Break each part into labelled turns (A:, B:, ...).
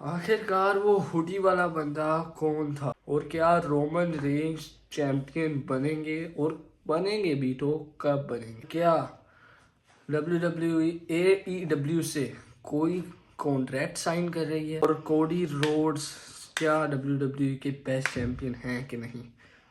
A: आखिरकार वो हुडी वाला बंदा कौन था और क्या रोमन रेंज चैंपियन बनेंगे, और बनेंगे भी तो कब बनेंगे? क्या डब्ल्यू डब्ल्यू AEW से कोई कॉन्ट्रैक्ट साइन कर रही है? और कोडी रोड्स क्या डब्ल्यू के बेस्ट चैंपियन हैं कि नहीं?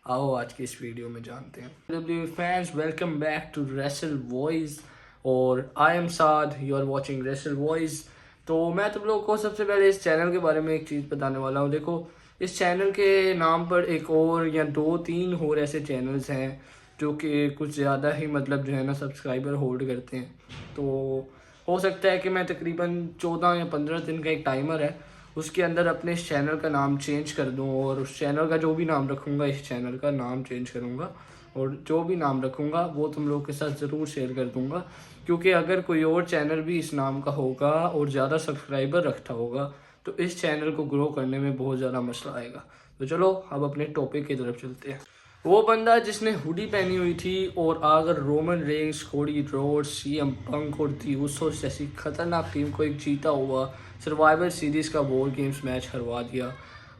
A: आओ आज की इस वीडियो में जानते हैं। W fans, welcome back to Wrestle Voice और I am Saad, you are watching Wrestle Voice. तो मैं तुम लोग को सबसे पहले इस चैनल के बारे में एक चीज़ बताने वाला हूँ। देखो, इस चैनल के नाम पर एक और या दो तीन और ऐसे चैनल्स हैं जो कि कुछ ज़्यादा ही मतलब जो है ना सब्सक्राइबर होल्ड करते हैं। तो हो सकता है कि मैं तकरीबन 14 या 15 दिन का एक टाइमर है, उसके अंदर अपने इस चैनल का नाम चेंज कर दूं, और उस चैनल का जो भी नाम रखूँगा इस चैनल का नाम चेंज करूँगा, और जो भी नाम रखूँगा वो तुम लोग के साथ ज़रूर शेयर कर दूँगा। क्योंकि अगर कोई और चैनल भी इस नाम का होगा और ज़्यादा सब्सक्राइबर रखता होगा तो इस चैनल को ग्रो करने में बहुत ज़्यादा मसला आएगा। तो चलो अब अपने टॉपिक की तरफ चलते हैं। वो बंदा जिसने हुडी पहनी हुई थी और अगर Roman Reigns, Cody Rhodes, CM पंक और दी उसोस जैसी खतरनाक टीम को एक जीता हुआ सर्वाइवर सीरीज का वॉर गेम्स मैच हरवा दिया,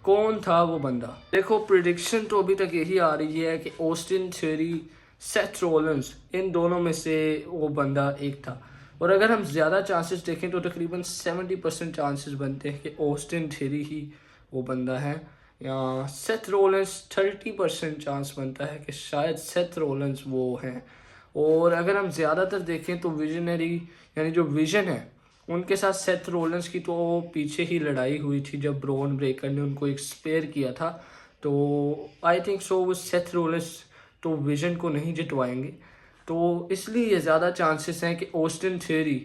A: कौन था वो बंदा? देखो, प्रिडिक्शन तो अभी तक यही आ रही है कि ऑस्टिन थ्योरी, सेथ रोलेंस, इन दोनों में से वो बंदा एक था। और अगर हम ज़्यादा चांसेस देखें तो तकरीबन 70% चांसेस बनते हैं कि ऑस्टिन थ्योरी ही वो बंदा है, या सेथ रोलेंस 30% चांस बनता है कि शायद सेथ रोलेंस वो हैं। और अगर हम ज़्यादातर देखें तो विजनरी यानी जो विजन है उनके साथ सेथ रोलेंस की तो पीछे ही लड़ाई हुई थी जब ब्रॉन ब्रेकर ने उनको एक स्पेयर किया था। तो आई थिंक सो वो सेथ रोलेंस तो विजन को नहीं जितवाएंगे, तो इसलिए ये ज़्यादा चांसेस हैं कि ऑस्टिन थ्योरी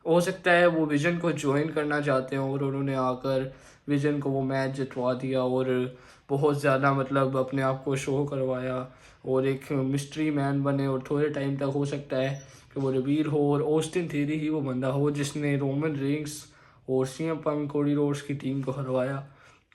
A: हो सकता है वो विजन को ज्वाइन करना चाहते हैं और उन्होंने आकर विजन को वो मैच जितवा दिया और बहुत ज़्यादा मतलब अपने आप को शो करवाया और एक मिस्ट्री मैन बने, और थोड़े टाइम तक हो सकता है कि वो रिवील हो और ऑस्टिन थ्योरी ही वो बंदा हो जिसने रोमन रेंस और CM पंक, कोडी रोड्स की टीम को हरवाया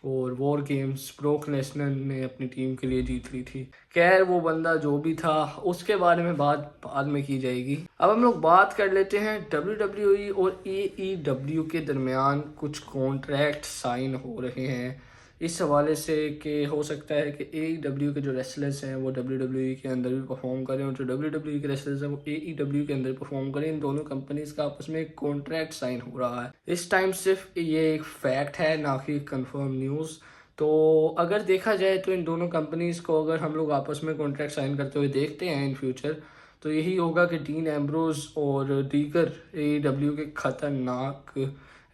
A: और वॉर गेम्स ब्रोक लेसनर ने अपनी टीम के लिए जीत ली थी। खैर, वो बंदा जो भी था उसके बारे में बात बाद में की जाएगी। अब हम लोग बात कर लेते हैं WWE और AEW के दरमियान कुछ कॉन्ट्रैक्ट साइन हो रहे हैं इस हवाले से कि हो सकता है कि AEW के जो रेसलर्स हैं वो WWE के अंदर भी परफॉर्म करें और जो WWE के रेसलर्स हैं वो AEW के अंदर परफॉर्म करें। इन दोनों कंपनीज का आपस में एक कॉन्ट्रैक्ट साइन हो रहा है इस टाइम। सिर्फ ये एक फैक्ट है, ना कि कंफर्म न्यूज़। तो अगर देखा जाए तो इन दोनों कंपनीज को अगर हम लोग आपस में कॉन्ट्रैक्ट साइन करते हुए देखते हैं इन फ्यूचर, तो यही होगा कि डीन एम्ब्रोज और दीगर AEW के खतरनाक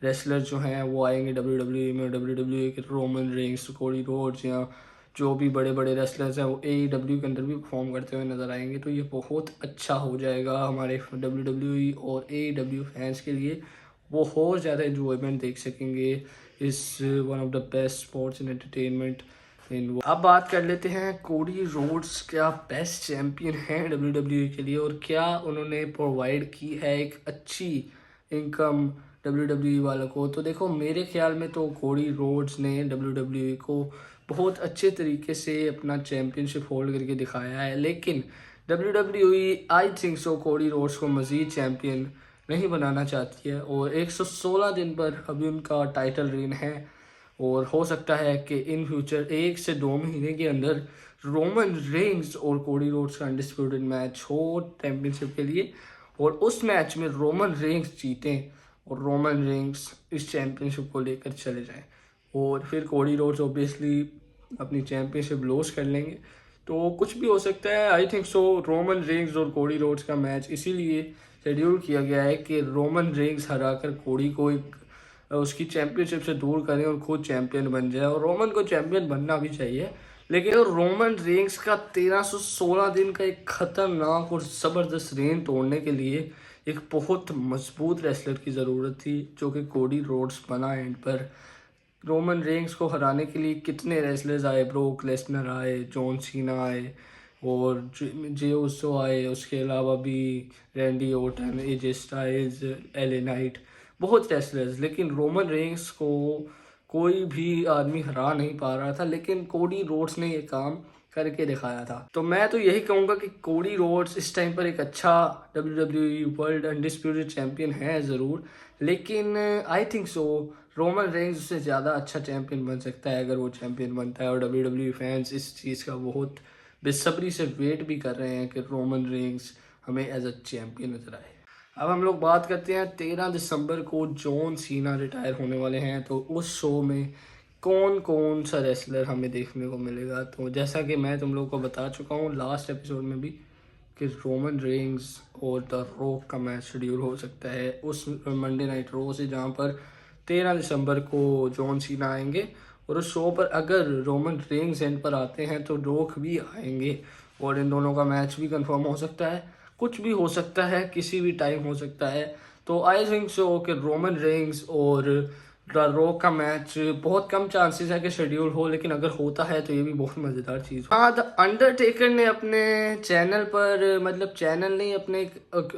A: रेसलर जो हैं वो आएंगे WWE में। WWE के रोमन रेंस, कोडी रोड्स या जो भी बड़े बड़े रेसलर्स हैं वो AEW के अंदर भी परफॉर्म करते हुए नज़र आएंगे। तो ये बहुत अच्छा हो जाएगा हमारे WWE और AEW फैंस के लिए। वो और ज़्यादा इन्जॉयमेंट देख सकेंगे इस one of the best sports and entertainment इन। अब बात कर लेते हैं, कोडी रोड्स क्या बेस्ट चैम्पियन हैं WWE के लिए और क्या उन्होंने प्रोवाइड की है एक अच्छी इनकम WWE वालों को? तो देखो, मेरे ख्याल में तो कोडी रोड्स ने WWE को बहुत अच्छे तरीके से अपना चैम्पियनशिप होल्ड करके दिखाया है, लेकिन WWE I think so Cody Rhodes को मज़ीद चैम्पियन नहीं बनाना चाहती है और 116 दिन पर अभी उनका टाइटल रेन है। और हो सकता है कि इन फ्यूचर 1 से 2 महीने के अंदर रोमन रेंस और कोडी रोड्स का अनडिस्प्यूटेड मैच हो चैम्पियनशिप के लिए, और उस मैच में रोमन रेंस जीतें और रोमन रेंस इस चैम्पियनशिप को लेकर चले जाएं, और फिर कोडी रोड्स ऑब्वियसली अपनी चैम्पियनशिप लॉस कर लेंगे। तो कुछ भी हो सकता है। I think so Roman Reigns और कोडी रोड्स का मैच इसीलिए शेड्यूल किया गया है कि रोमन रेंस हराकर कोडी को एक उसकी चैम्पियनशिप से दूर करें और खुद चैम्पियन बन जाए, और रोमन को चैम्पियन बनना भी चाहिए। लेकिन रोमन रेंस का 1316 दिन का एक खतरनाक और ज़बरदस्त रेन तोड़ने के लिए एक बहुत मजबूत रेसलर की ज़रूरत थी जो कि कोडी रोड्स बना एंड पर। रोमन रेंस को हराने के लिए कितने रेसलर्स आए, ब्रोक लेसनर आए, जॉन सीना आए और जे उसो आए, उसके अलावा भी Randy Orton, AJ Styles, LA night, बहुत रेसलर्स, लेकिन रोमन रेंस को कोई भी आदमी हरा नहीं पा रहा था। लेकिन कोडी रोड्स ने ये काम करके दिखाया था। तो मैं तो यही कहूँगा कि कोडी रोड्स इस टाइम पर एक अच्छा WWE वर्ल्ड अनडिस्प्यूटेड चैम्पियन है ज़रूर, लेकिन I think so Roman Reigns उससे ज़्यादा अच्छा चैम्पियन बन सकता है अगर वो चैम्पियन बनता है, और WWE फैंस इस चीज़ का बहुत बेसब्री से वेट भी कर रहे हैं कि रोमन रेंज हमें एज अ चैम्पियन नजर आए। अब हम लोग बात करते हैं 13 दिसंबर को जॉन सीना रिटायर होने वाले हैं, तो उस शो में कौन कौन सा रेसलर हमें देखने को मिलेगा। तो जैसा कि मैं तुम लोगों को बता चुका हूँ लास्ट एपिसोड में भी कि रोमन रेंज और द रॉक का मैच शेड्यूल हो सकता है उस मंडे नाइट रो से, जहाँ पर 13 दिसंबर को जॉन सीना आएंगे। और उस शो पर अगर रोमन रेंज एंड पर आते हैं तो रॉक भी आएंगे, और इन दोनों का मैच भी कंफर्म हो सकता है। कुछ भी हो सकता है, किसी भी टाइम हो सकता है। तो आई थिंक सो कि रोमन रेंज और द रॉक का मैच बहुत कम चांसेस है कि शेड्यूल हो, लेकिन अगर होता है तो ये भी बहुत मज़ेदार चीज़। हाँ, द अंडरटेकर ने अपने चैनल पर, मतलब चैनल नहीं, अपने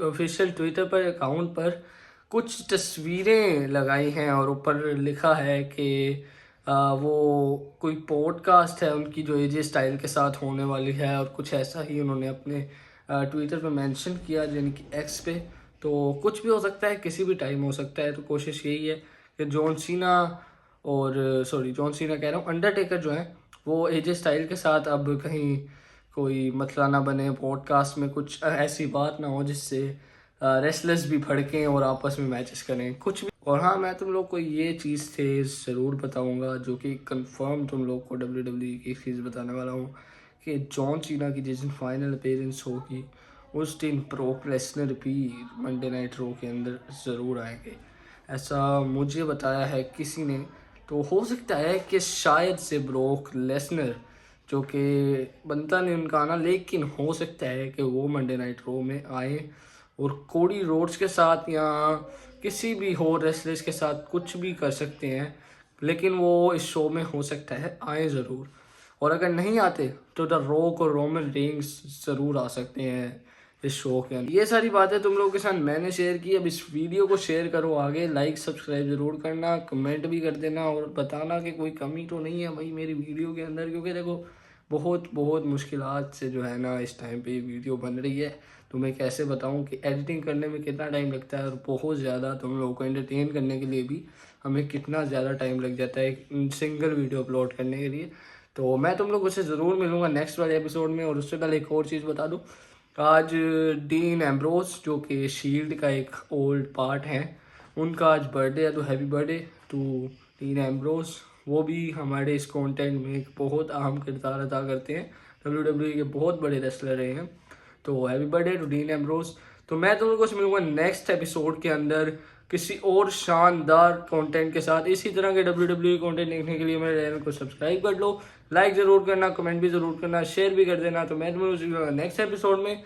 A: ऑफिशियल ट्विटर पर अकाउंट पर कुछ तस्वीरें लगाई हैं और ऊपर लिखा है कि वो कोई पॉडकास्ट है उनकी जो एजे स्टाइल के साथ होने वाली है, और कुछ ऐसा ही उन्होंने अपने ट्विटर पे मेंशन किया, यानी कि एक्स पे। तो कुछ भी हो सकता है, किसी भी टाइम हो सकता है। तो कोशिश यही है कि जॉन सीना और जॉन सीना कह रहा हूँ, अंडरटेकर जो है वो एजे स्टाइल के साथ अब कहीं कोई मसला ना बने, पॉडकास्ट में कुछ ऐसी बात ना हो जिससे रेसलर्स भी भड़कें और आपस में मैचेस करें, कुछ भी। और हाँ, मैं तुम लोग को ये चीज़ थे ज़रूर बताऊंगा, जो कि कंफर्म तुम लोग को WWE की चीज़ बताने वाला हूँ, कि जॉन सीना की जिस दिन फाइनल अपीयरेंस होगी उस दिन ब्रॉक लेसनर भी मंडे नाइट रो के अंदर ज़रूर आएंगे, ऐसा मुझे बताया है किसी ने। तो हो सकता है कि शायद से ब्रॉक लेसनर, जो कि बनता नहीं उनका आना, लेकिन हो सकता है कि वो मंडे नाइट रो में आए और कोडी रोड्स के साथ या किसी भी हो रेसलर्स के साथ कुछ भी कर सकते हैं, लेकिन वो इस शो में हो सकता है आए ज़रूर। और अगर नहीं आते तो द रॉक और रोमन रेंज ज़रूर आ सकते हैं इस शो के अंदर। ये सारी बातें तुम लोगों के साथ मैंने शेयर की। अब इस वीडियो को शेयर करो आगे, लाइक सब्सक्राइब ज़रूर करना, कमेंट भी कर देना और बताना कि कोई कमी तो नहीं है भाई मेरी वीडियो के अंदर, क्योंकि देखो बहुत बहुत मुश्किलात से जो है ना इस टाइम पे ये वीडियो बन रही है। तो मैं कैसे बताऊं कि एडिटिंग करने में कितना टाइम लगता है, और बहुत ज़्यादा तुम लोगों को एंटरटेन करने के लिए भी हमें कितना ज़्यादा टाइम लग जाता है एक सिंगल वीडियो अपलोड करने के लिए। तो मैं तुम लोगों से ज़रूर मिलूंगा नेक्स्ट वाले एपिसोड में। और उससे पहले एक और चीज़ बता दूं, आज डीन एम्ब्रोस जो कि शील्ड का एक ओल्ड पार्ट है, उनका आज बर्थडे है। तो happy birthday to Dean Ambrose. वो भी हमारे इस कंटेंट में एक बहुत अहम किरदार अदा करते हैं, WWE के बहुत बड़े रेसलर रहे हैं। तो happy birthday to Dean Ambrose. तो मैं तुम लोगों से मिलूंगा नेक्स्ट एपिसोड के अंदर किसी और शानदार कंटेंट के साथ। इसी तरह के WWE कंटेंट देखने के लिए मेरे चैनल को सब्सक्राइब कर लो, लाइक ज़रूर करना, कमेंट भी ज़रूर करना, शेयर भी कर देना। तो मैं तुम लोगों से मिलूंगा नेक्स्ट एपिसोड में।